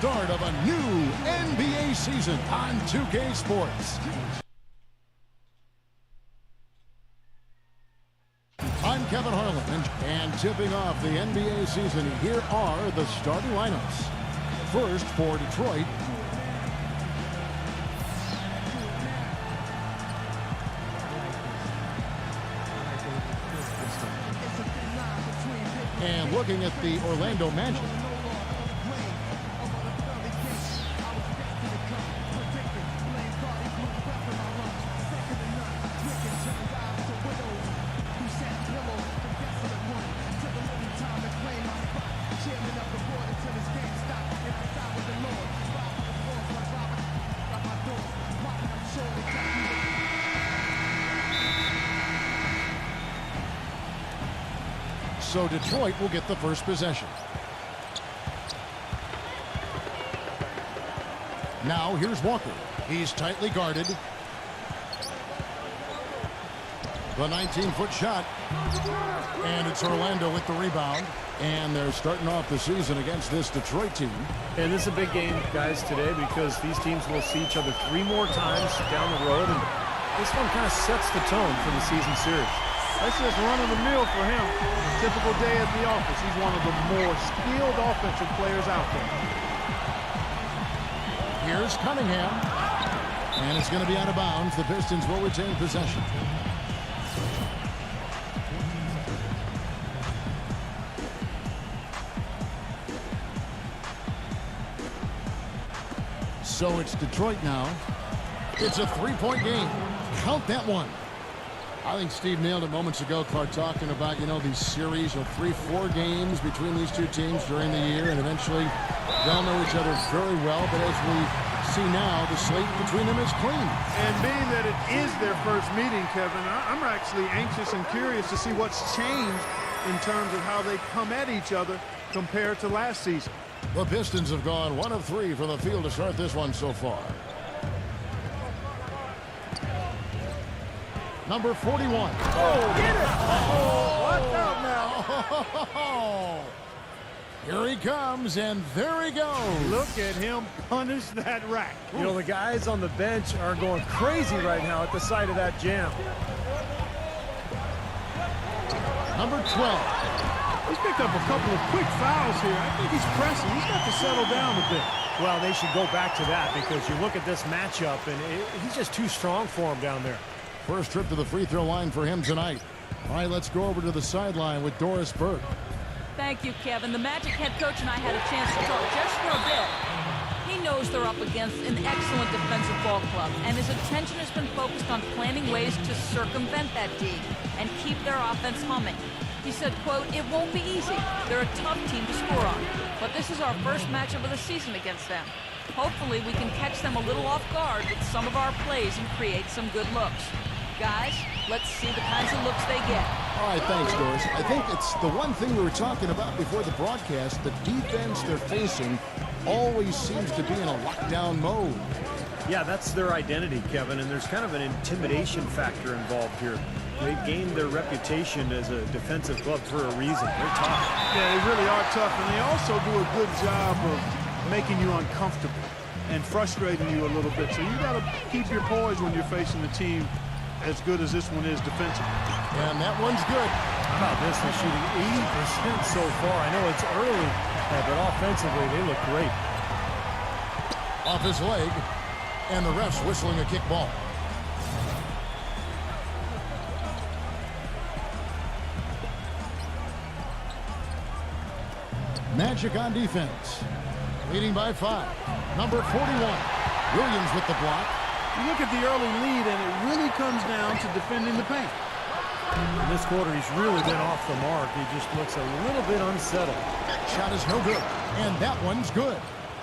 start of a new NBA season on 2K Sports. I'm Kevin Harlan, and tipping off the NBA season, here are the starting lineups. First, for Detroit, and looking at the Orlando Magic, so Detroit will get the first possession. Now here's Walker. He's tightly guarded. The 19-foot shot. And it's Orlando with the rebound. And they're starting off the season against this Detroit team. And this is a big game, guys, today, because these teams will see each other 3 more times down the road. And this one kind of sets the tone for the season series. That's just run-of-the-mill for him. Typical day at the office. He's one of the more skilled offensive players out there. Here's Cunningham. And it's going to be out of bounds. The Pistons will retain possession. So it's Detroit now. It's a 3-point game. Count that one. I think Steve nailed it moments ago, Clark, talking about, these series of 3-4 games between these two teams during the year, and eventually they'll know each other very well. But as we see now, the slate between them is clean. And being that it is their first meeting, Kevin, I'm actually anxious and curious to see what's changed in terms of how they come at each other compared to last season. The Pistons have gone 1 of 3 from the field to start this one so far. Number 41. Oh, get it! Oh, watch out now. Here he comes, and there he goes. Look at him punish that rack. The guys on the bench are going crazy right now at the sight of that jam. Number 12. He's picked up a couple of quick fouls here. I think he's pressing. He's got to settle down a bit. Well, they should go back to that, because you look at this matchup, and he's just too strong for him down there. First trip to the free throw line for him tonight. All right, let's go over to the sideline with Doris Burke. Thank you, Kevin. The Magic head coach and I had a chance to talk just for a bit. He knows they're up against an excellent defensive ball club, and his attention has been focused on planning ways to circumvent that D and keep their offense humming. He said, quote, "It won't be easy. They're a tough team to score on, but this is our first matchup of the season against them. Hopefully we can catch them a little off guard with some of our plays and create some good looks. Guys, let's see the kinds of looks they get." All right, thanks, Doris. I think it's the one thing we were talking about before the broadcast. The defense they're facing always seems to be in a lockdown mode. Yeah, that's their identity, Kevin, and there's kind of an intimidation factor involved here. They've gained their reputation as a defensive club for a reason. They're tough. Yeah, they really are tough, and they also do a good job of making you uncomfortable and frustrating you a little bit. So you got to keep your poise when you're facing a team as good as this one is defensively. And that one's good. How about this? They're shooting 80% so far. I know it's early, but offensively they look great. Off his leg, and the ref's whistling a kick ball. Magic on defense. Leading by 5. Number 41. Williams with the block. You look at the early lead, and it really comes down to defending the paint. In this quarter, he's really been off the mark. He just looks a little bit unsettled. Shot is no good, and that one's good.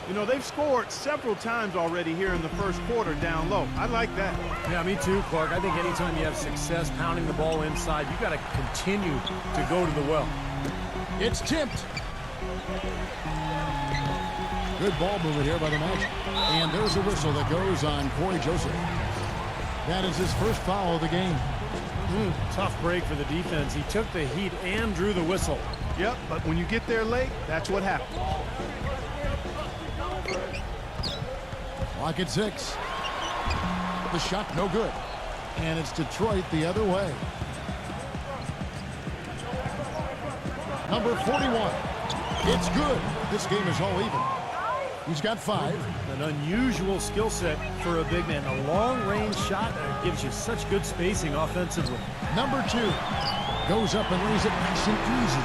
They've scored several times already here in the first quarter down low. I like that. Yeah, me too, Clark. I think anytime you have success pounding the ball inside, you got to continue to go to the well. It's tipped. Good ball movement here by the Magic. And there's a whistle that goes on Corey Joseph. That is his first foul of the game. Tough break for the defense. He took the heat and drew the whistle. Yep, but when you get there late, that's what happens. Clock at 6. The shot no good. And it's Detroit the other way. Number 41. It's good. This game is all even. He's got 5. An unusual skill set for a big man. A long-range shot that gives you such good spacing offensively. Number 2 goes up and lays it nice and easy.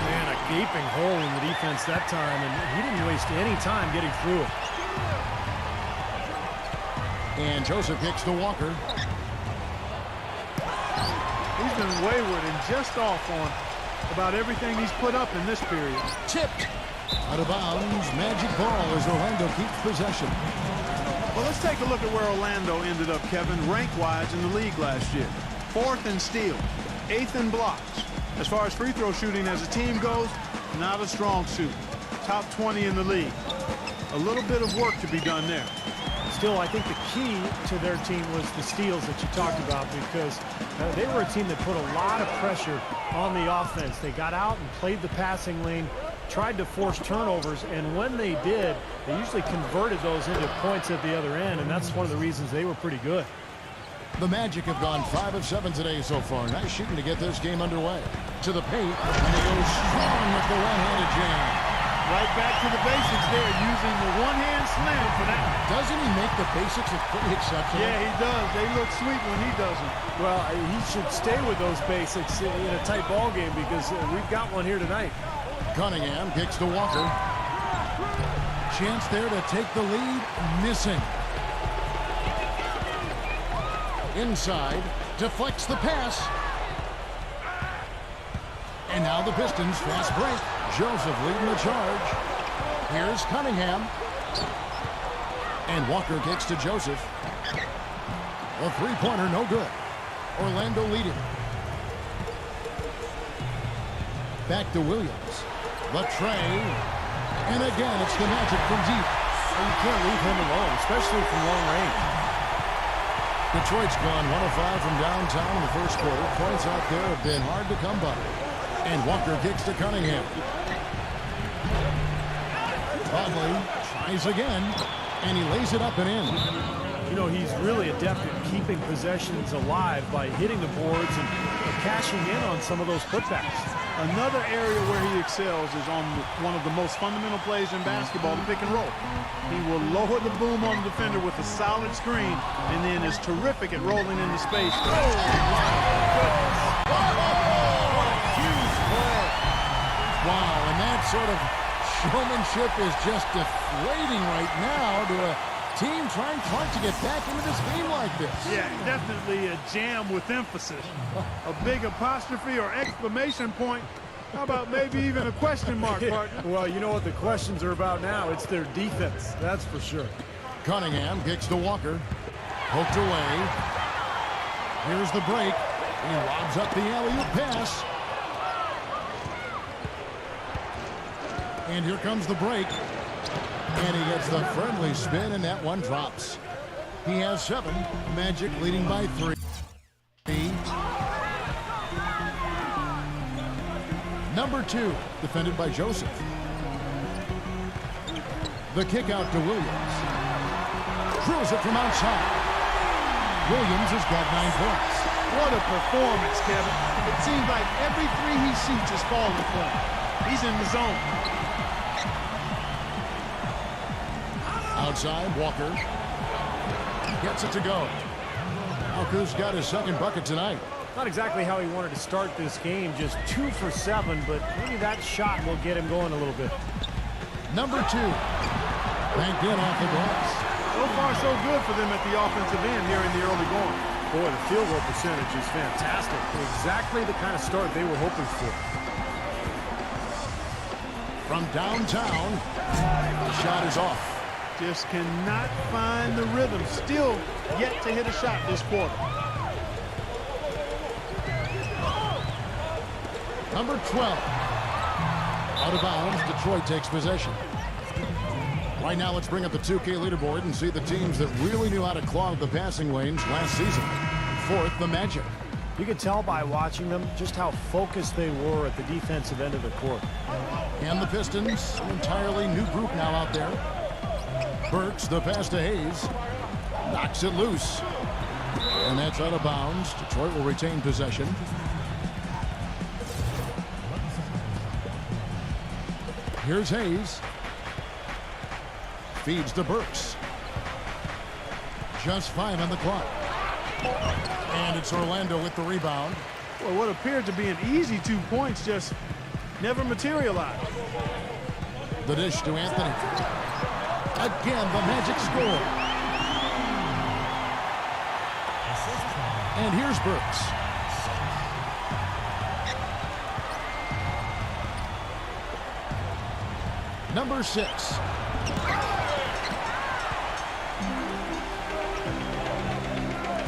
Man, a gaping hole in the defense that time, and he didn't waste any time getting through it. And Joseph kicks to Walker. He's been wayward and just off on about everything he's put up in this period. Tipped. Out of bounds. Magic ball as Orlando keeps possession. Well, let's take a look at where Orlando ended up, Kevin, rank-wise in the league last year. 4th in steals, 8th in blocks. As far as free throw shooting as a team goes, not a strong suit. Top 20 in the league. A little bit of work to be done there. Still, I think the key to their team was the steals that you talked about, because they were a team that put a lot of pressure on the offense. They got out and played the passing lane, tried to force turnovers, and when they did, they usually converted those into points at the other end, and that's one of the reasons they were pretty good. The Magic have gone 5 of 7 today so far. Nice shooting to get this game underway. To the paint, and they go strong with the one-handed jam. Right back to the basics there, using the one-hand slam for that. Doesn't he make the basics look pretty exceptional? Yeah, he does. They look sweet when he doesn't. Well, he should stay with those basics in a tight ball game, because we've got one here tonight. Cunningham kicks to Walker. Chance there to take the lead. Missing. Inside. Deflects the pass. And now the Pistons fast break. Joseph leading the charge. Here's Cunningham. And Walker kicks to Joseph. A three-pointer, no good. Orlando leading. Back to Williams. The tray. And again, it's the Magic from deep. And you can't leave him alone, especially from long range. Detroit's gone 1 of 5 from downtown in the first quarter. Points out there have been hard to come by. And Walker kicks to Cunningham. Conley tries again, and he lays it up and in. You know, he's really adept at keeping possessions alive by hitting the boards and cashing in on some of those putbacks. Another area where he excels is on one of the most fundamental plays in basketball, the pick and roll. He will lower the boom on the defender with a solid screen, and then is terrific at rolling into space. Wow, and that sort of showmanship is just deflating right now to a team trying hard to get back into this game like this. Yeah, definitely a jam with emphasis. A big apostrophe or exclamation point. How about maybe even a question mark, partner? Well, you know what the questions are about now. It's their defense, that's for sure. Cunningham kicks to Walker. Poked away. Here's the break. He lobs up the alley-oop pass. And here comes the break. And he gets the friendly spin, and that one drops. He has 7. Magic leading by 3. Number 2, defended by Joseph. The kick out to Williams. Drills it from outside. Williams has got 9 points. What a performance, Kevin. It seems like every three he shoots is falling for him. He's in the zone. Outside, Walker gets it to go. Walker's got his second bucket tonight. Not exactly how he wanted to start this game, just 2 for 7, but maybe that shot will get him going a little bit. Number 2, banked in off the glass. So far, so good for them at the offensive end here in the early going. Boy, the field goal percentage is fantastic. Exactly the kind of start they were hoping for. From downtown, the shot is off. Just cannot find the rhythm. Still yet to hit a shot this quarter. Number 12. Out of bounds, Detroit takes possession. Right now, let's bring up the 2K leaderboard and see the teams that really knew how to clog the passing lanes last season. 4th, the Magic. You could tell by watching them just how focused they were at the defensive end of the court. And the Pistons, an entirely new group now out there. Burks, the pass to Hayes. Knocks it loose. And that's out of bounds. Detroit will retain possession. Here's Hayes. Feeds to Burks. Just 5 on the clock. And it's Orlando with the rebound. Well, what appeared to be an easy 2 points just never materialized. The dish to Anthony. Again, the Magic score. And here's Burks. Number 6.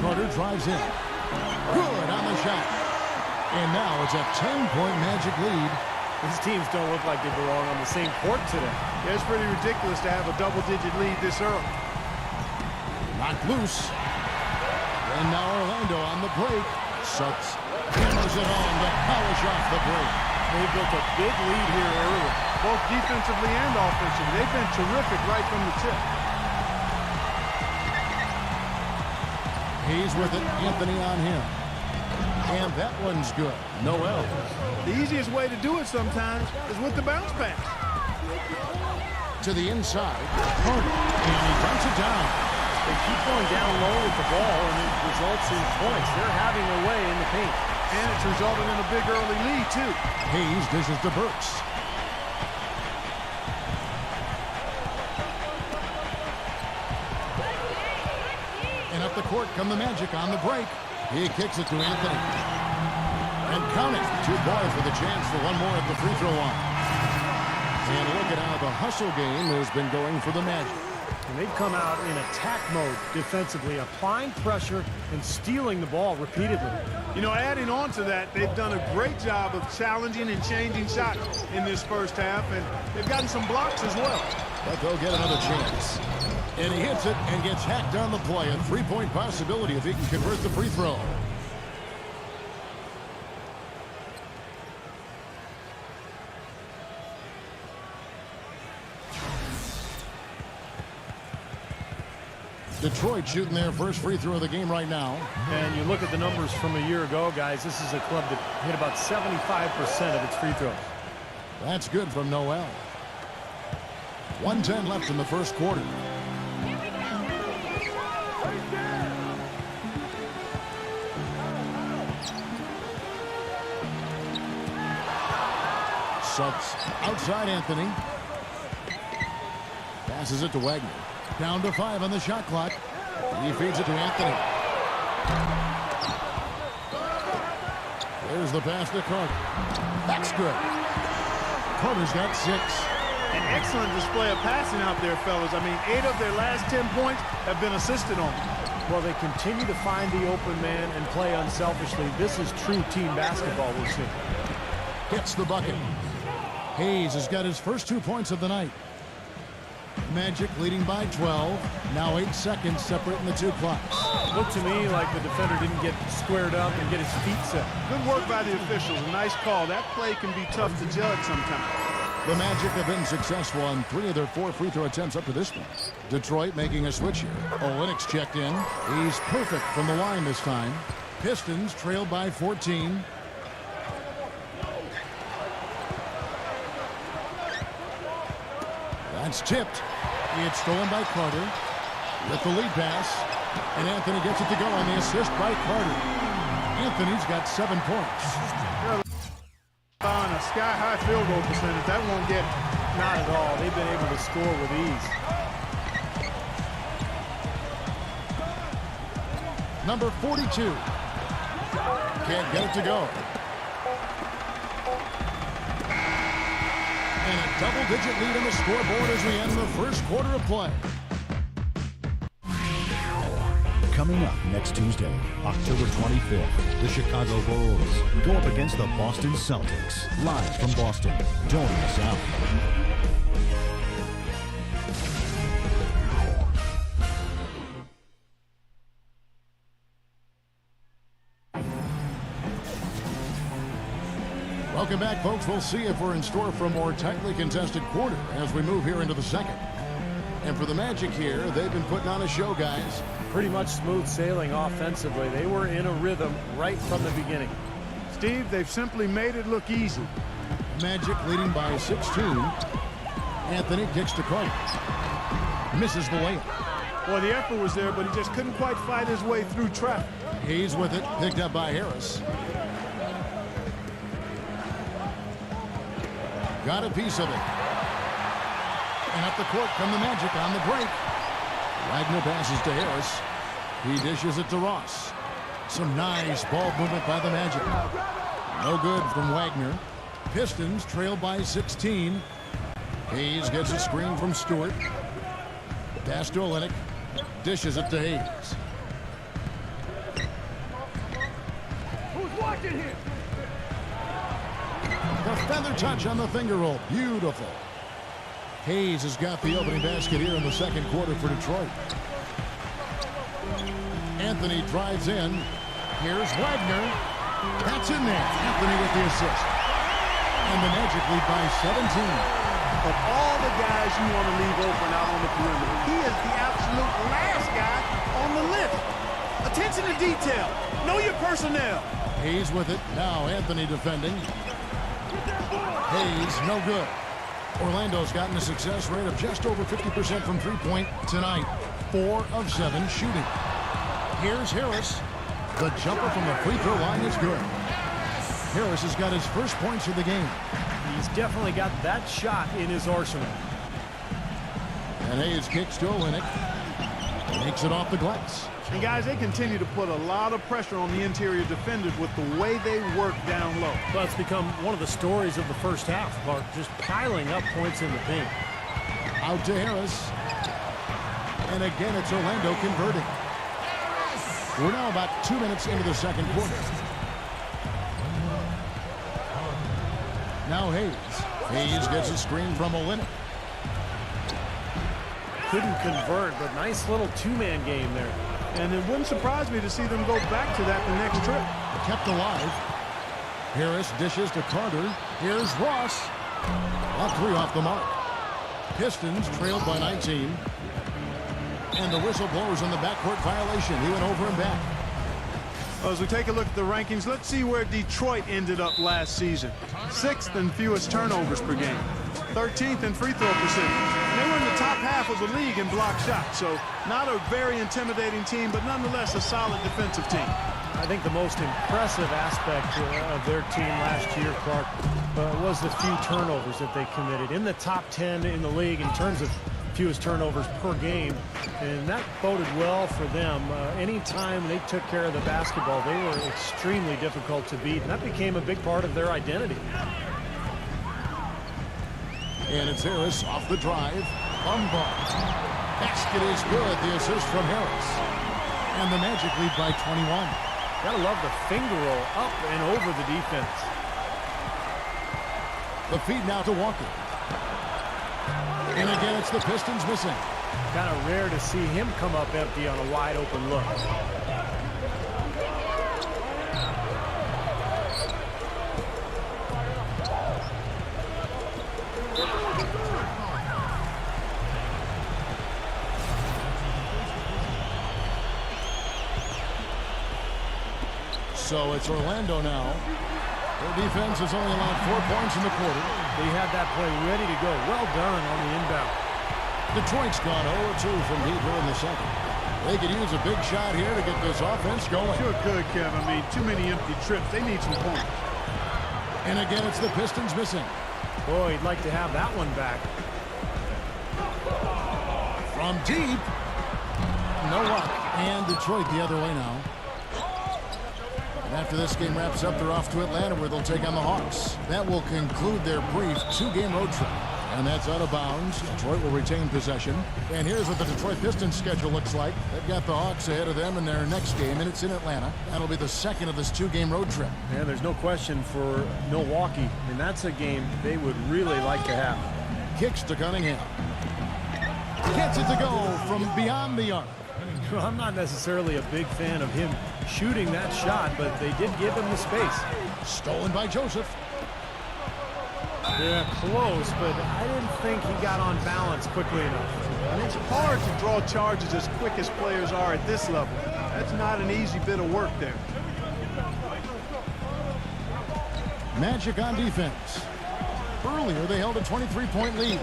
Carter drives in. Good on the shot. And now it's a 10-point Magic lead. These teams don't look like they belong on the same court today. Yeah, it's pretty ridiculous to have a double-digit lead this early. Knocked loose. And now Orlando on the break. Suggs hammers it on to polish off the break. They built a big lead here early, Both defensively and offensively. They've been terrific right from the tip. He's with it. Anthony on him. And that one's good. Noel. The easiest way to do it sometimes is with the bounce pass. To the inside. Carter. And he dumps it down. they keep going down low with the ball, and it results in points. They're having their way in the paint. And it's resulted in a big early lead, too. Hayes dishes to Burks. And up the court come the Magic on the break. He kicks it to Anthony. And count it. Too bars with a chance for one more at the free throw line. And look at how the hustle game has been going for the Magic. And they've come out in attack mode defensively, applying pressure and stealing the ball repeatedly. You know, adding on to that, they've done a great job of challenging and changing shots in this first half, and they've gotten some blocks as well. But they'll get another chance. And he hits it and gets hacked on the play. A three-point possibility if he can convert the free throw. Detroit shooting their first free throw of the game right now. And you look at the numbers from a year ago, guys, this is a club that hit about 75% of its free throws. That's good from Noel. 1:10 left in the first quarter. Suggs outside Anthony. Passes it to Wagner. Down to 5 on the shot clock. He feeds it to Anthony. There's the pass to Carter. That's good. Carter's got 6. An excellent display of passing out there, fellas. I mean, 8 of their last 10 points have been assisted on. Well, they continue to find the open man and play unselfishly. This is true team basketball we're seeing. Hits the bucket. Hayes has got his first 2 points of the night. Magic leading by 12. Now 8 seconds separating the two clocks. Looked to me like the defender didn't get squared up and get his feet set. Good work by the officials. A nice call. That play can be tough to judge sometimes. The Magic have been successful on 3 of their 4 free throw attempts up to this point. Detroit making a switch here. Olynyk checked in. He's perfect from the line this time. Pistons trailed by 14. That's tipped. It's stolen by Carter with the lead pass. And Anthony gets it to go on the assist by Carter. Anthony's got 7 points. On a sky-high field goal percentage, that won't get it. Not at all. They've been able to score with ease. Number 42. Can't get it to go. And a double-digit lead on the scoreboard as we end the first quarter of play. Coming up next Tuesday, October 25th, the Chicago Bulls go up against the Boston Celtics. Live from Boston. Don't miss out. Welcome back, folks. We'll see if we're in store for a more tightly contested quarter as we move here into the second. And for the Magic here, they've been putting on a show, guys. Pretty much smooth sailing offensively. They were in a rhythm right from the beginning. Steve, they've simply made it look easy. Magic leading by 6-2. Anthony kicks to Clay. Misses the layup. Well, the effort was there, but he just couldn't quite fight his way through traffic. He's with it, picked up by Harris. Got a piece of it. And up the court come the Magic on the break. Wagner passes to Harris. He dishes it to Ross. Some nice ball movement by the Magic. No good from Wagner. Pistons trail by 16. Hayes gets a screen from Stewart. Pass to Olynyk. Dishes it to Hayes. Who's watching here? The feather touch on the finger roll. Beautiful. Hayes has got the opening basket here in the second quarter for Detroit. Anthony drives in. Here's Wagner. That's in there. Anthony with the assist. And the Magic lead by 17. Of all the guys you want to leave open out on the perimeter, he is the absolute last guy on the list. Attention to detail. Know your personnel. Hayes with it. Now Anthony defending. Hayes, no good. Orlando's gotten a success rate of just over 50% from three-point tonight. 4 of 7 shooting. Here's Harris. The jumper from the free throw line is good. Harris has got his first points of the game. He's definitely got that shot in his arsenal. And Hayes kicks to Olynyk. Makes it off the glass. And guys, they continue to put a lot of pressure on the interior defenders with the way they work down low. Well, it's become one of the stories of the first half, Clark, just piling up points in the paint. Out to Harris. And again, it's Orlando converting. We're now about 2 minutes into the second quarter. Now Hayes. Hayes gets a screen from Olynyk. Couldn't convert, but nice little two-man game there. And it wouldn't surprise me to see them go back to that the next trip. Kept alive. Harris dishes to Carter. Here's Ross. A three off the mark. Pistons trailed by 19. And the whistle blows on the backcourt violation. He went over and back. Well, as we take a look at the rankings, let's see where Detroit ended up last season. 6th in fewest turnovers per game. 13th in free throw percentage. They were in the top half of the league in block shots, so not a very intimidating team, but nonetheless a solid defensive team. I think the most impressive aspect of their team last year, Clark, was the few turnovers that they committed. In the top 10 in the league in terms of fewest turnovers per game, and that boded well for them. Anytime they took care of the basketball, they were extremely difficult to beat, and that became a big part of their identity. And it's Harris off the drive. Unblocked. Basket is good. The assist from Harris. And the Magic lead by 21. Gotta love the finger roll up and over the defense. The feed now to Walker. And again, it's the Pistons missing. Kind of rare to see him come up empty on a wide open look. So it's Orlando now. Their defense has only allowed 4 points in the quarter. They had that play ready to go. Well done on the inbound. Detroit's gone 0-2 from deep here in the second. They could use a big shot here to get this offense going. Sure could, Kevin. I mean, too many empty trips. They need some points. And again, it's the Pistons missing. Boy, he'd like to have that one back. From deep. No luck. And Detroit the other way now. And after this game wraps up, they're off to Atlanta where they'll take on the Hawks. That will conclude their brief 2-game road trip. And that's out of bounds. Detroit will retain possession. And here's what the Detroit Pistons schedule looks like. They've got the Hawks ahead of them in their next game, and it's in Atlanta. That'll be the second of this 2-game road trip. Yeah, there's no question for Milwaukee. And that's a game they would really like to have. Kicks to Cunningham. Gets it to go from beyond the arc. Well, I'm not necessarily a big fan of him shooting that shot, but they did give him the space. Stolen by Joseph. Yeah, close, but I didn't think he got on balance quickly enough. And it's hard to draw charges as quick as players are at this level. That's not an easy bit of work there. Magic on defense. Earlier, they held a 23-point lead.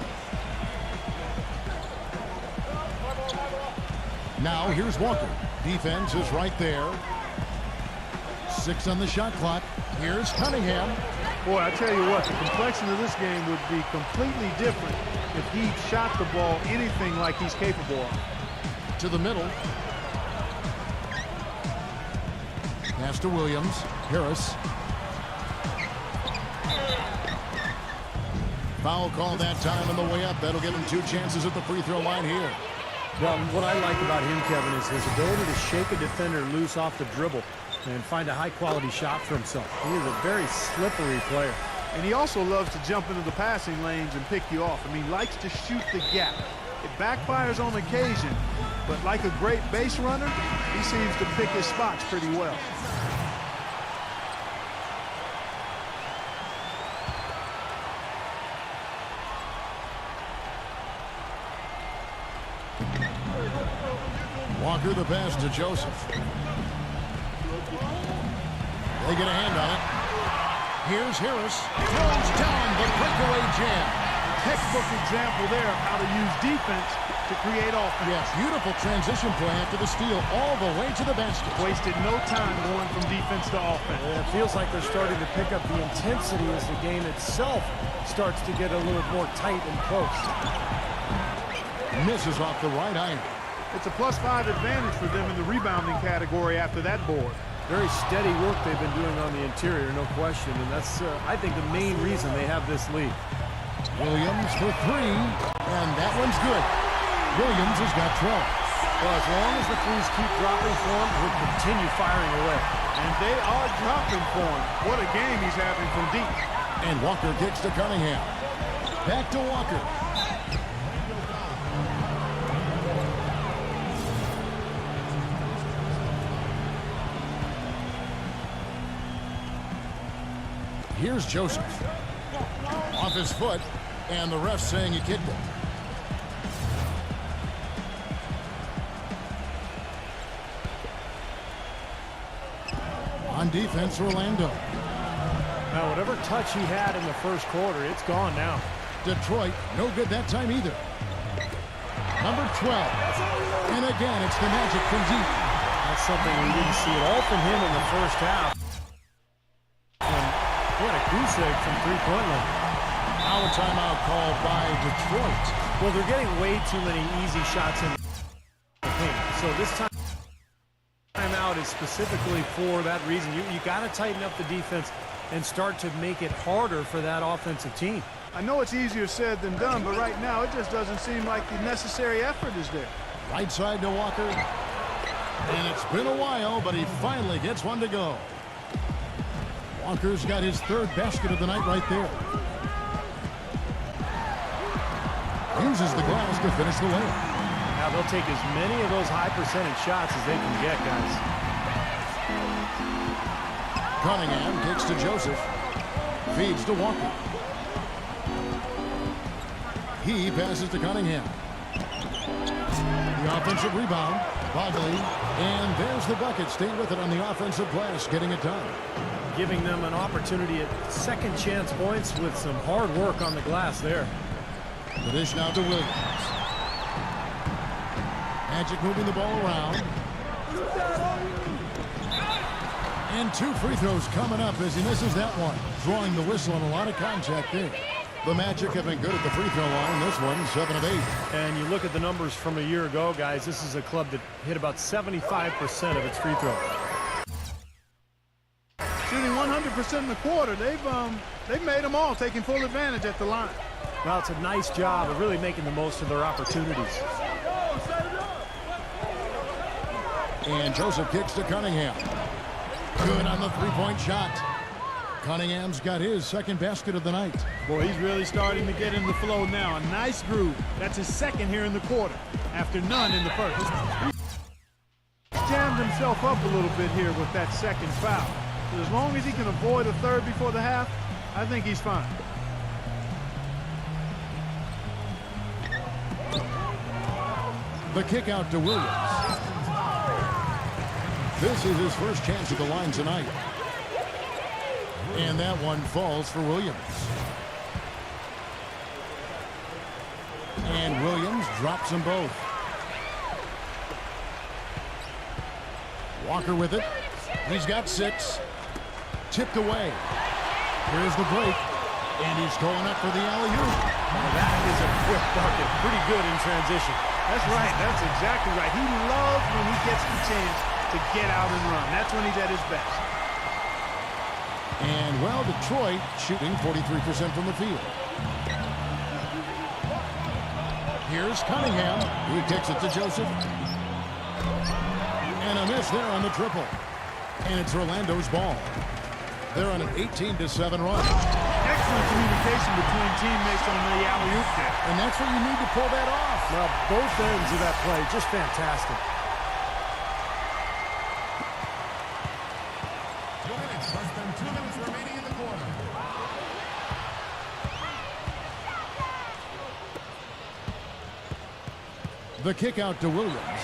Now, here's Walker. Defense is right there. 6 on the shot clock. Here's Cunningham. Boy, I tell you what, the complexion of this game would be completely different if he shot the ball anything like he's capable of. To the middle. Pass to Williams. Harris. Foul call that time on the way up. That'll give him 2 chances at the free throw line here. Well, what I like about him, Kevin, is his ability to shake a defender loose off the dribble and find a high-quality shot for himself. He is a very slippery player. And he also loves to jump into the passing lanes and pick you off. I mean, likes to shoot the gap. It backfires on occasion, but like a great base runner, he seems to pick his spots pretty well. Walker the pass to Joseph. They get a hand on it. Here's Harris. Throws down the breakaway jam. Textbook example there of how to use defense to create offense. Yes, beautiful transition play after the steal all the way to the basket. Wasted no time going from defense to offense. It feels like they're starting to pick up the intensity as the game itself starts to get a little more tight and close. Misses off the right iron. It's a +5 advantage for them in the rebounding category after that board. Very steady work they've been doing on the interior, no question. And that's, I think, the main reason they have this lead. Williams for 3, and that one's good. Williams has got 12. Well, as long as the threes keep dropping for him, he'll continue firing away. And they are dropping for him. What a game he's having from deep. And Walker kicks to Cunningham. Back to Walker. Here's Joseph. Off his foot, and the ref saying he kicked it. On defense, Orlando. Now, whatever touch he had in the first quarter, it's gone now. Detroit, no good that time either. Number 12. And again, it's the Magic from deep. That's something we didn't see at all from him in the first half. He had a goose egg from three-point line. Now a timeout called by Detroit. Well, they're getting way too many easy shots in the paint. So this timeout is specifically for that reason. You got to tighten up the defense and start to make it harder for that offensive team. I know it's easier said than done, but right now it just doesn't seem like the necessary effort is there. Right side to Walker. And it's been a while, but he finally gets one to go. Walker's got his 3rd basket of the night right there. Uses the glass to finish the layup. Now they'll take as many of those high percentage shots as they can get, guys. Cunningham kicks to Joseph. Feeds to Walker. He passes to Cunningham. The offensive rebound. Bagley. And there's the bucket. Stay with it on the offensive glass, getting it done. Giving them an opportunity at second chance points with some hard work on the glass there. The dish now to Williams. Magic moving the ball around. And 2 free throws coming up as he misses that one. Drawing the whistle and a lot of contact there. The Magic have been good at the free throw line. This one, 7 of 8. And you look at the numbers from a year ago, guys. This is a club that hit about 75% of its free throws. Shooting 100% in the quarter. They've made them all, taking full advantage at the line. Well, it's a nice job of really making the most of their opportunities. And Joseph kicks to Cunningham. Good on the three-point shot. Cunningham's got his 2nd basket of the night. Boy, he's really starting to get in the flow now. A nice groove. That's his 2nd here in the quarter, after none in the first. He jammed himself up a little bit here with that 2nd foul. But as long as he can avoid a 3rd before the half, I think he's fine. The kick out to Williams. This is his first chance at the line tonight. And that one falls for Williams. And Williams drops them both. Walker with it. He's got 6. Tipped away. Here's the break. And he's going up for the alley-oop. Now that is a quick bucket. Pretty good in transition. That's right. That's exactly right. He loves when he gets the chance to get out and run. That's when he's at his best. And, well, Detroit shooting 43% from the field. Here's Cunningham. He kicks it to Joseph. And a miss there on the triple. And it's Orlando's ball. They're on an 18-7 run. Excellent communication between teammates on the alley-oop there. And that's what you need to pull that off. Well, both ends of that play, just fantastic. 2 minutes, less than 2 minutes remaining in the quarter. The kick out to Williams.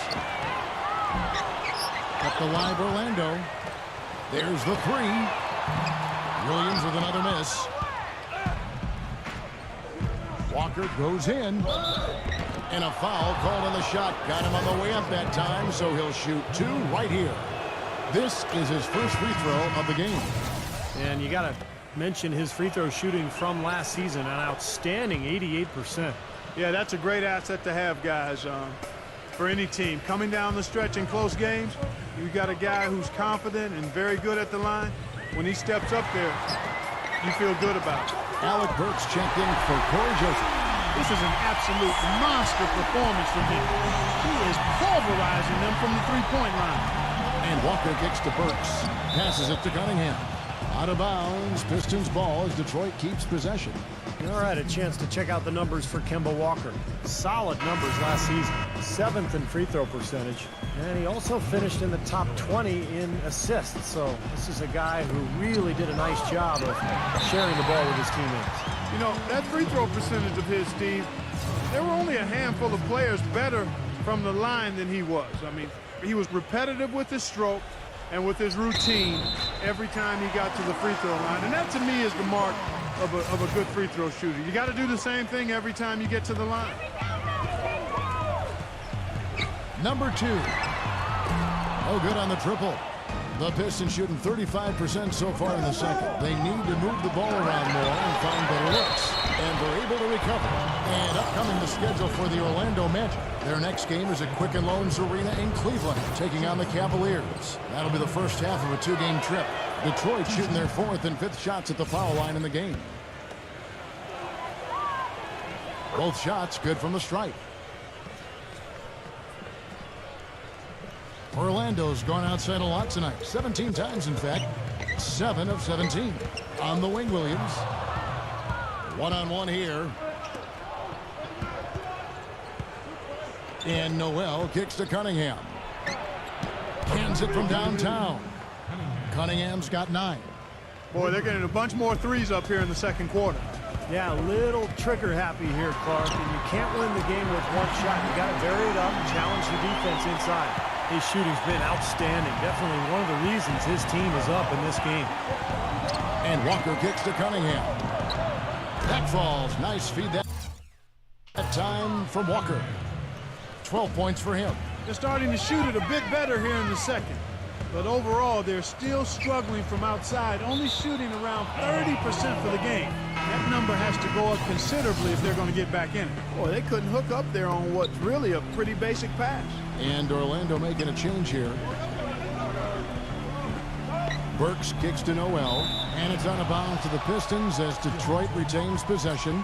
Up the live Orlando. There's the 3. Williams with another miss. Walker goes in. And a foul called on the shot. Got him on the way up that time, so he'll shoot 2 right here. This is his first free throw of the game. And you got to mention his free throw shooting from last season, an outstanding 88%. Yeah, that's a great asset to have, guys, for any team. Coming down the stretch in close games, you got a guy who's confident and very good at the line. When he steps up there, you feel good about it. Alec Burks checked in for Corey Joseph. This is an absolute monster performance from him. He is pulverizing them from the three-point line. And Walker kicks to Burks. Passes it to Cunningham. Out of bounds. Pistons ball as Detroit keeps possession. All right, a chance to check out the numbers for Kemba Walker. Solid numbers last season. 7th in free throw percentage. And he also finished in the top 20 in assists. So this is a guy who really did a nice job of sharing the ball with his teammates. You know, that free throw percentage of his, Steve, there were only a handful of players better from the line than he was. I mean, he was repetitive with his stroke and with his routine every time he got to the free throw line. And that, to me, is the mark of a good free throw shooter. You got to do the same thing every time you get to the line. Number 2. Oh, good on the triple. The Pistons shooting 35% so far in the second. They need to move the ball around more and find better looks. And they're able to recover. And upcoming the schedule for the Orlando Magic. Their next game is at Quicken Loans Arena in Cleveland, taking on the Cavaliers. That'll be the first half of a 2-game trip. Detroit shooting their 4th and 5th shots at the foul line in the game. Both shots good from the stripe. Orlando's gone outside a lot tonight. 17 times, in fact. 7 of 17. On the wing, Williams. One-on-one here. And Noel kicks to Cunningham. Cans it from downtown. Cunningham's got 9. Boy, they're getting a bunch more threes up here in the second quarter. Yeah, a little trigger happy here, Clark. And you can't win the game with one shot. You got to vary it up and challenge the defense inside. His shooting's been outstanding. Definitely one of the reasons his team is up in this game. And Walker kicks to Cunningham. That falls. Nice feed that time from Walker. 12 points for him. They're starting to shoot it a bit better here in the second. But overall, they're still struggling from outside, only shooting around 30% for the game. That number has to go up considerably if they're going to get back in it. Boy, they couldn't hook up there on what's really a pretty basic pass. And Orlando making a change here. Burks kicks to Noel. And it's out of bounds to the Pistons as Detroit retains possession.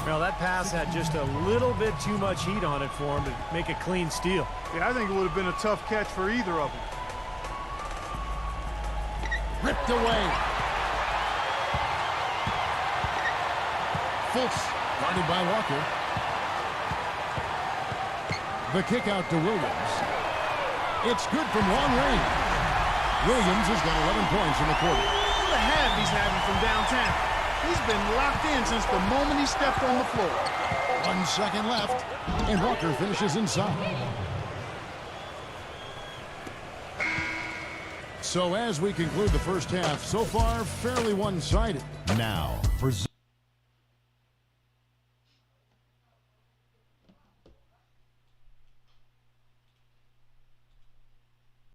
Well, that pass had just a little bit too much heat on it for him to make a clean steal. Yeah, I think it would have been a tough catch for either of them. Ripped away. Fultz guarded by Walker. The kick out to Williams. It's good from long range. Williams has got 11 points in the quarter. What a half he's having from downtown. He's been locked in since the moment he stepped on the floor. 1 second left, and Walker finishes inside. So as we conclude the first half, so far fairly one-sided. Now, for